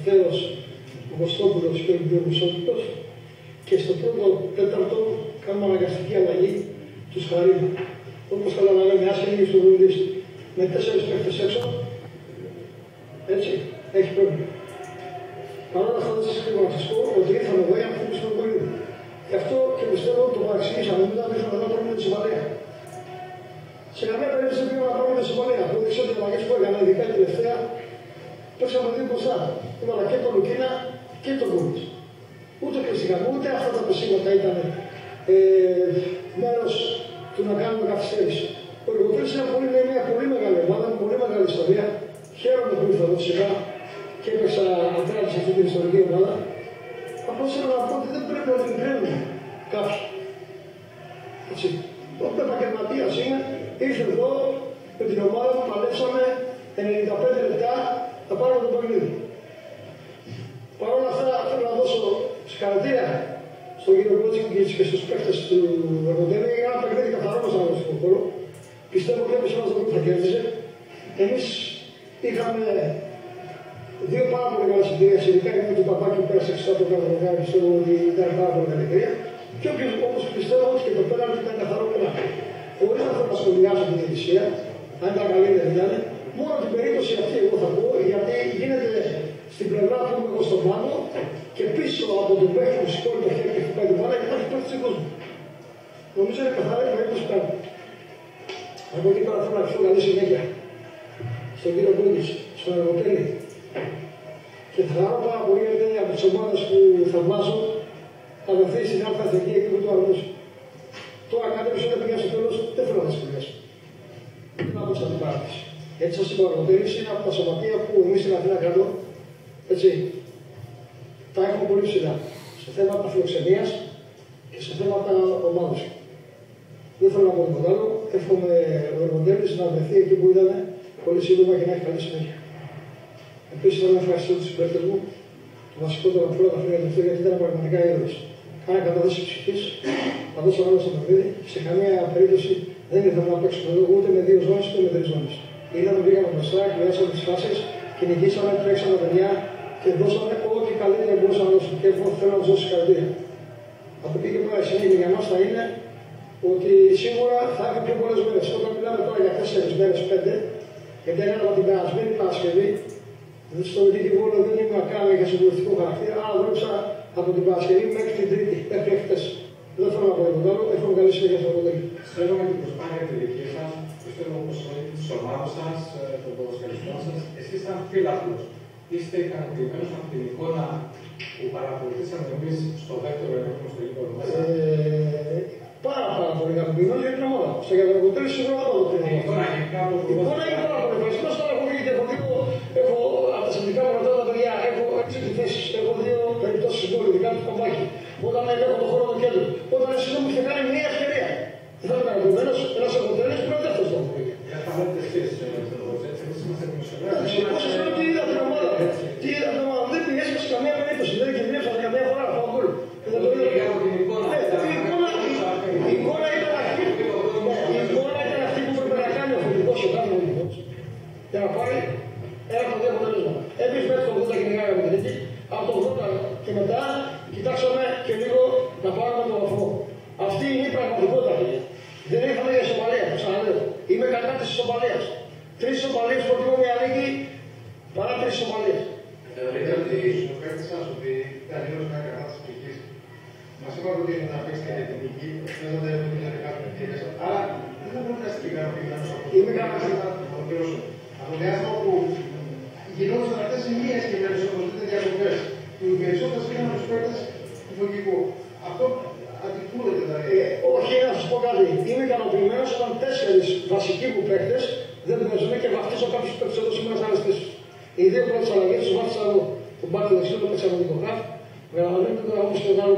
Θέος, ο Βοστόπουλος και ο Γιώργος. Και στο πρώτο τέταρτο κάνουμε αναγκαστική αλλαγή του Χαρίδα. Όπως καταλαβαίνετε, άσχημοι στο βουλής με 4 παίκτες έξω, έτσι, έχει πρόβλημα. Παρ' όλα αυτά δεν σας κρύβω να σας πω ότι ήρθαμε εδώ για να χτυπήσουμε τον Κορίδη. Γι' αυτό και πιστεύω ότι το παρεξηγήσαμε, μετά ήρθαμε εδώ να πάρουμε τη συμβαλία. Σε καμία περίπτωση δεν πήγαμε να πάρουμε τη συμβαλία. Που δείξω ότι οι αλλαγές που έκανα, ειδικά η τελευταία, παίξαμε δύο μπροστά. Έβαλα και τον Λουκίνα και τον Κούριτς. Ούτε κλειστήκαμε, ούτε αυτά τα πεσίματα ήταν μέρος του να κάνουμε καθυστέρηση. Ο Λογοτέλης είναι μια πολύ μεγάλη ομάδα, με πολύ μεγάλη ιστορία. Χαίρομαι που ήρθα εδώ φυσικά και έπαιξα αντρά σε αυτή την ιστορική ομάδα. Απλώς θέλω να πω ότι δεν πρέπει να την κρίνουμε κάποιοι. Έτσι. Ο επαγγελματίας είναι, ήρθε εδώ με την ομάδα που παλέψαμε 95 λεπτά να πάρουμε το παιχνίδι. Παρ' όλα αυτά θέλω να δώσω συγχαρητήρια στον κύριο Κότσικης και στους παίκτες του Λογοτέλη για ένα παιχνίδι καθαρό μας αγωνιστικό χώρο. Πιστεύω ότι έπαιξε μας το που θα κέρδιζε. Εμείς είχαμε δύο πάρα πολύ καλές ευκαιρίες, ειδικά γιατί το παπάκι που πέρασε εξωτά το Καρδογάρι, πιστεύω ότι ήταν πάρα πολύ καλή ευκαιρία. Και όπως πιστεύω ότι και το πέναλτι ήταν καθαρό πέναλτι. Χωρίς να θέλω να σχολιάσω την διαιτησία, αν ήταν καλή δεν ήταν, μόνο την περίπτωση αυτή εγώ θα πω, γιατί γίνεται στην πλευρά που είμαι εγώ στον πάγκο και πίσω από τον παίκτη που σηκώνει το χέρι και χτυπάει την μπάλα υπάρχει παίκτης του κόσμου. Νομίζω είναι καθαρά η περίπτωση πάνω. Από εκεί πέρα θέλω να ευχηθώ καλή συνέχεια στον κύριο Κούγκης, στον Λογοτέλη. Και θα χαρώ πάρα πολύ γιατί από τις ομάδες που θαυμάζω θα βρεθεί στην άλλη εθνική εκεί που το αρμόζει. Τώρα κάτι που σου πήγα στο τέλος, δεν θέλω να τα σχολιάσω. Δεν άκουσα την παράτηση. Γιατί σας είπα, ο Λογοτέλης είναι από τα σωματεία που εμείς στην Αθήνα κρατώ, έτσι, τα έχουμε πολύ ψηλά. Σε θέματα φιλοξενίας και σε θέματα ομάδος. Δεν θέλω να πω τίποτα άλλο. Εύχομαι ο Λογοτέλης να βρεθεί εκεί που ήταν πολύ σύντομα και να έχει καλή συνέχεια. Επίσης, θέλω να ευχαριστήσω τους συμπαίκτες μου, το βασικότερο από όλα τα χρόνια του γιατί ήταν πραγματικά ήρωες. Κάνα κατάθεση ψυχής, θα δώσω άλλο στο παιχνίδι. Σε καμία περίπτωση δεν ήρθαμε να παίξουμε εδώ ούτε με 2 ζώνες ούτε με 3 ζώνες. Ήρθαμε, πήγαμε μπροστά, εκπληρώσαμε τις φάσεις, κυνηγήσαμε, τρέξαμε παιδιά και δώσαμε ό,τι καλύτερα μπορούσαμε να δώσουμε. Και εγώ θέλω να τους δώσω συγχαρητήρια. Από εκεί και πέρα η συνέχεια για μας θα είναι ότι σίγουρα θα έχει πιο πολλές μέρες. Όταν μιλάμε τώρα για 4 μέρες, 5, γιατί έκανα από την περασμένη Παρασκευή, στο Δικηγόρο δεν ήμουν καν για συμβουλευτικό χαρακτήρα, αλλά δούλεψα από την Παρασκευή μέχρι την Τρίτη, μέχρι χτες. Δεν θέλω να πω τίποτα άλλο, έχουμε καλή συνέχεια στο Λογοτέλη. Πιστεύω με την προσπάθεια τη δική σας, πιστεύω πως της ομάδας σας, των ποδοσφαιριστών σας, εσείς σαν φίλαθλος, είστε ικανοποιημένος από την εικόνα που παρακολουθήσαμε εμείς στο δεύτερο ενόχλημα στο γήπεδο μέσα. Πάρα πολύ ικανοποιημένος για την ομάδα. Στο για το Λογοτέλη σίγουρα θα το δω. Η εικόνα είναι πάρα πολύ ευχαριστημένος. Τώρα έχω βγει και έχω από τα συνδικά μου ρωτάω τα παιδιά, έχω 6 θέσεις, έχω 2 περιπτώσεις συμπόλου, ειδικά του κομμάκι. Όταν ελέγχω τον χώρο του κέντρου, όταν εσύ δεν μου είχε κάνει μια ευκαιρία. Δεν θα είμαι ικανοποιημένος, ένας Λογοτέλης που είναι δεύτερος στον χώρο. Θα λέτε εσείς, εμείς είμαστε δημοσιογράφοι. Εγώ σας λέω τι είδα την ομάδα. Τι είδα την ομάδα, δεν πιέσαμε σε καμία περίπτωση, δεν κινδυνεύσαμε καμία φορά να πάω γκολ. Η εικόνα ήταν αυτή που πρέπει να κάνει ο φιλικός και κάνει ο φιλικός. Για να πάρει ένα από 2 αποτελέσματα. Εμείς μέχρι το 80 κυνηγάγαμε την νίκη, από το 80 και μετά κοιτάξαμε και λίγο να πάρουμε τον βαθμό. Αυτή είναι η πραγματικότητα. Δεν ήρθαμε για ισοπαλία, το ξαναλέω. Είμαι κατά της ισοπαλίας. 3 ισοπαλίες προτιμώ μια νίκη παρά 3 ισοπαλίες. Θεωρείτε ότι ο παίκτης σας ότι ήταν ήρθος μια κατάσταση ψυχής. Μας είπατε ότι να παίξετε για την νίκη, παίζατε με την ευκαιρίες. Άρα δεν μπορείτε να είστε ικανοποιημένος από το από το διάστημα που γινόντουσαν αυτές οι μη εσκεμμένες όπως δείτε διακοπές. Οι περισσότερες πήγαν τους παίκτες του Φωκικού. Αυτό αντιπούλεται δηλαδή. Όχι, να σας πω κάτι. Είμαι ικανοποιημένος όταν 4 βασικοί μου παίκτες δεν παίζουν και βαφτίζω κάποιους παίκτες εδώ σήμερα σαν άλλες θέσεις. Οι 2 πρώτες αλλαγές τους βάφτισα εγώ. Τον Μπάρτο Δεξιό, το παίξαμε με τον Γραφ. Καταλαβαίνετε τώρα όμως και ο Γάλλο